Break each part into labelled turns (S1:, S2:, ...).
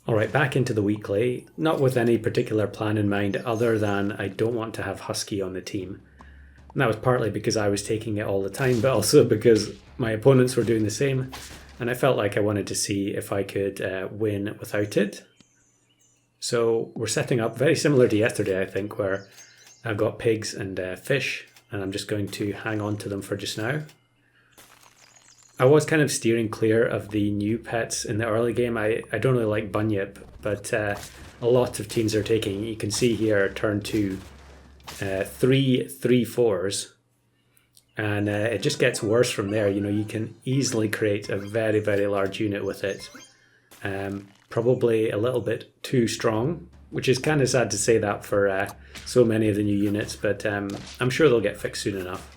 S1: Alright, back into the weekly, not with any particular plan in mind other than I don't want to have Husky on the team. And that was partly because I was taking it all the time, but also because my opponents were doing the same, and I felt like I wanted to see if I could win without it. So we're setting up very similar to yesterday, I think, where I've got pigs and fish, and I'm just going to hang on to them for just now. I was kind of steering clear of the new pets in the early game. I don't really like Bunyip, but a lot of teams are taking. You can see here, turn 2, 3/4s, and it just gets worse from there. You know, you can easily create a very, very large unit with it. Probably a little bit too strong, which is kind of sad to say that for so many of the new units, but I'm sure they'll get fixed soon enough.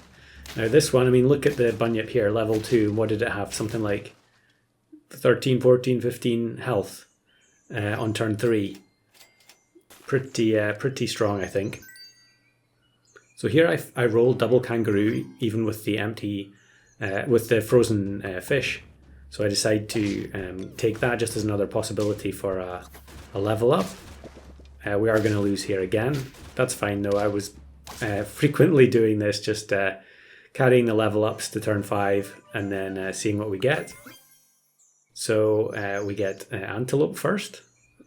S1: Now this one, I mean, look at the Bunyip here, level 2. What did it have? Something like 13, 14, 15 health on turn 3. Pretty strong, I think. So here I rolled double kangaroo, even with the empty, with the frozen fish. So I decide to take that just as another possibility for a level up. We are going to lose here again. That's fine though. I was frequently doing this, just carrying the level ups to turn 5 and then seeing what we get. So we get antelope first.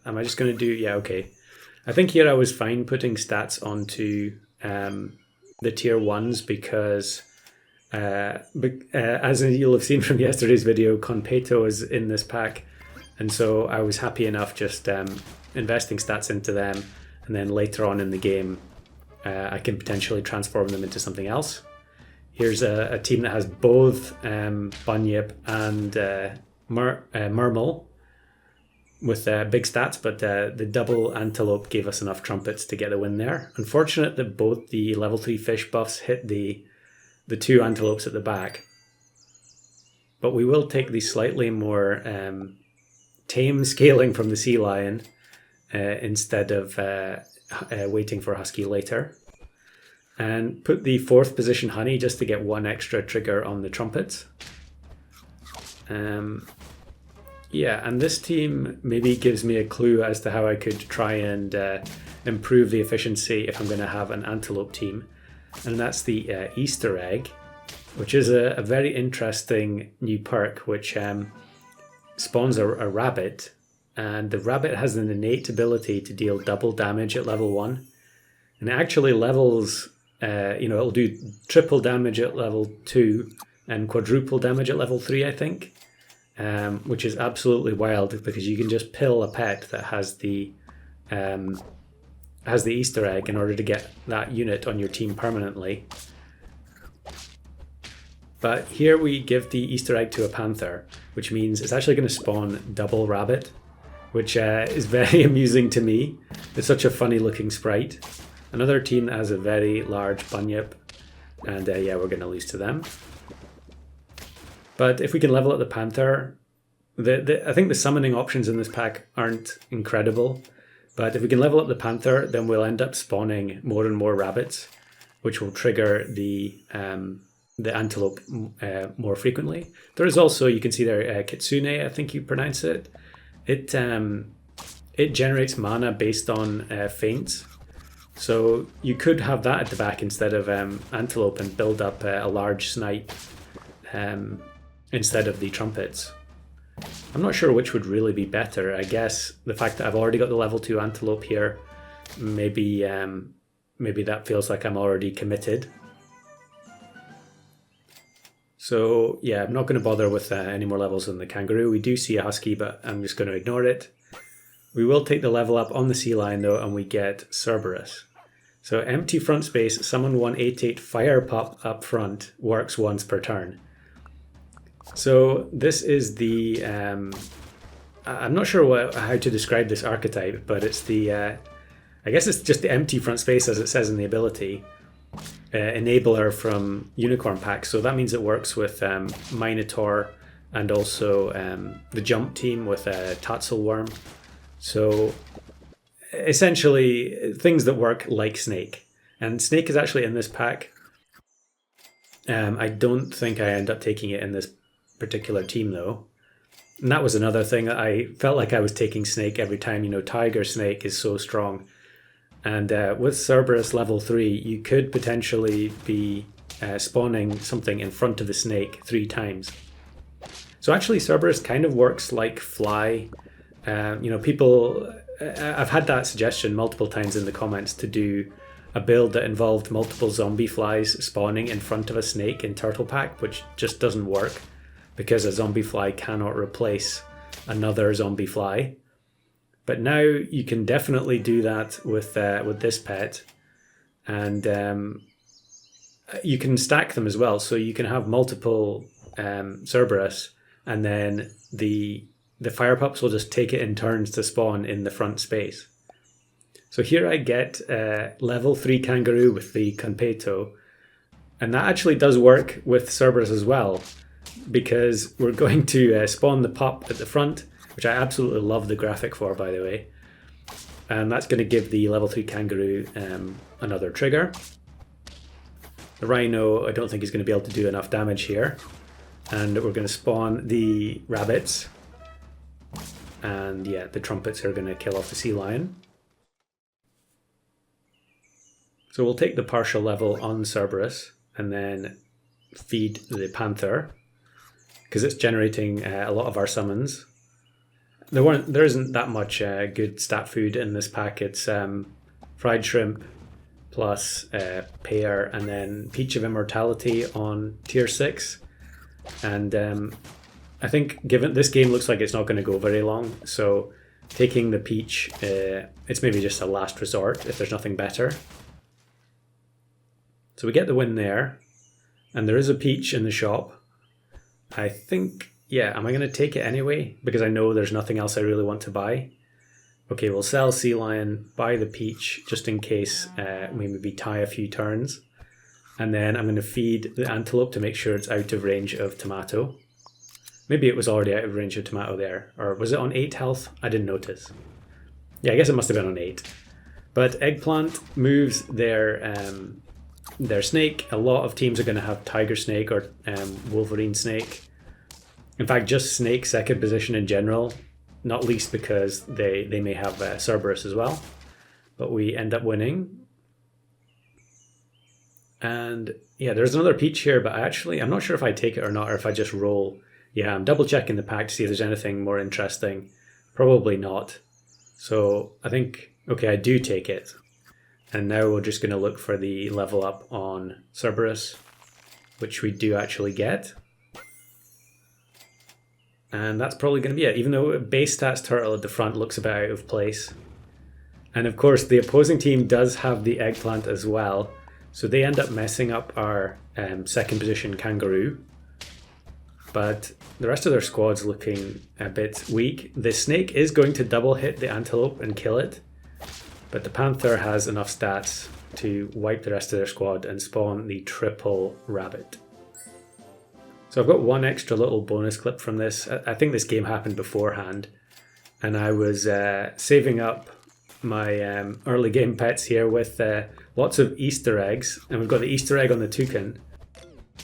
S1: Am I just going to do... Yeah, okay. I think here I was fine putting stats onto the tier 1s because as you'll have seen from yesterday's video, Octopocto is in this pack, and so I was happy enough just investing stats into them, and then later on in the game I can potentially transform them into something else. Here's a team that has both Bunyip and Mermal with big stats, but the double antelope gave us enough trumpets to get the win there. Unfortunate that both the level 3 fish buffs hit the 2 antelopes at the back. But we will take the slightly more tame scaling from the sea lion instead of waiting for Husky later. And put the 4th position honey just to get 1 extra trigger on the trumpets. Yeah, and this team maybe gives me a clue as to how I could try and improve the efficiency if I'm going to have an antelope team. And that's the Easter egg, which is a very interesting new perk which spawns a rabbit. And the rabbit has an innate ability to deal double damage at level 1. And it actually levels... it'll do triple damage at level 2 and quadruple damage at level 3, I think, which is absolutely wild because you can just pill a pet that has the Easter egg in order to get that unit on your team permanently. But here we give the Easter egg to a panther, which means it's actually going to spawn double rabbit, which is very amusing to me. It's such a funny looking sprite. Another team that has a very large Bunyip, and yeah, we're going to lose to them. But if we can level up the Panther, I think the summoning options in this pack aren't incredible, but if we can level up the Panther, then we'll end up spawning more and more rabbits, which will trigger the antelope more frequently. There is also, you can see there, Kitsune, I think you pronounce it. It generates mana based on feints. So you could have that at the back instead of antelope and build up a large snipe instead of the trumpets. I'm not sure which would really be better. I guess the fact that I've already got the level 2 antelope here, maybe that feels like I'm already committed. So yeah, I'm not going to bother with any more levels than the kangaroo. We do see a husky, but I'm just going to ignore it. We will take the level up on the sea lion though, and we get Cerberus. So empty front space, summon 1/8/8 fire pup up front, works once per turn. So this is the, I'm not sure how to describe this archetype, but it's the, I guess it's just the empty front space as it says in the ability, enabler from Unicorn Pack. So that means it works with Minotaur and also the jump team with Tatzelworm. So essentially things that work like Snake. And Snake is actually in this pack. I don't think I end up taking it in this particular team though. And that was another thing. I felt like I was taking snake every time. You know, tiger snake is so strong. And with Cerberus level 3, you could potentially be spawning something in front of the snake 3 times. So actually Cerberus kind of works like fly. You know, people, I've had that suggestion multiple times in the comments to do a build that involved multiple zombie flies spawning in front of a snake in Turtle Pack, which just doesn't work because a zombie fly cannot replace another zombie fly. But now you can definitely do that with this pet, and you can stack them as well. So you can have multiple Cerberus, and then the fire pups will just take it in turns to spawn in the front space. So here I get level 3 kangaroo with the Conpeto, and that actually does work with Cerberus as well, because we're going to spawn the pup at the front, which I absolutely love the graphic for, by the way. And that's going to give the level 3 kangaroo another trigger. The rhino, I don't think is going to be able to do enough damage here. And we're going to spawn the rabbits. And yeah, the trumpets are going to kill off the sea lion. So we'll take the partial level on Cerberus and then feed the panther, because it's generating a lot of our summons. There isn't that much good stat food in this pack. It's fried shrimp plus pear and then Peach of Immortality on tier 6. And I think given this game looks like it's not going to go very long, so taking the peach, it's maybe just a last resort if there's nothing better. So we get the win there, and there is a peach in the shop. I think, yeah, am I going to take it anyway? Because I know there's nothing else I really want to buy. Okay, we'll sell Sea Lion, buy the peach, just in case we maybe tie a few turns. And then I'm going to feed the antelope to make sure it's out of range of tomato. Maybe it was already out of range of tomato there. Or was it on 8 health? I didn't notice. Yeah, I guess it must have been on 8. But Eggplant moves their snake. A lot of teams are going to have Tiger Snake or Wolverine Snake. In fact, just Snake second position in general, not least because they may have Cerberus as well. But we end up winning. And yeah, there's another peach here, but I'm not sure if I take it or not, or if I just roll. Yeah, I'm double checking the pack to see if there's anything more interesting. Probably not. So I think, okay, I do take it. And now we're just going to look for the level up on Cerberus, which we do actually get. And that's probably going to be it, even though base stats turtle at the front looks a bit out of place. And of course, the opposing team does have the Eggplant as well. So they end up messing up our second position kangaroo. But the rest of their squad's looking a bit weak. The snake is going to double hit the antelope and kill it. But the panther has enough stats to wipe the rest of their squad and spawn the triple rabbit. So I've got one extra little bonus clip from this. I think this game happened beforehand. And I was saving up my early game pets here with lots of Easter eggs. And we've got the Easter egg on the toucan.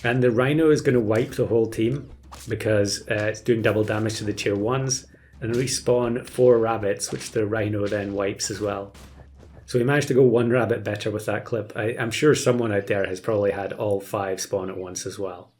S1: And the rhino is going to wipe the whole team because it's doing double damage to the tier 1s. And respawn 4 rabbits, which the rhino then wipes as well. So we managed to go 1 rabbit better with that clip. I'm sure someone out there has probably had all 5 spawn at once as well.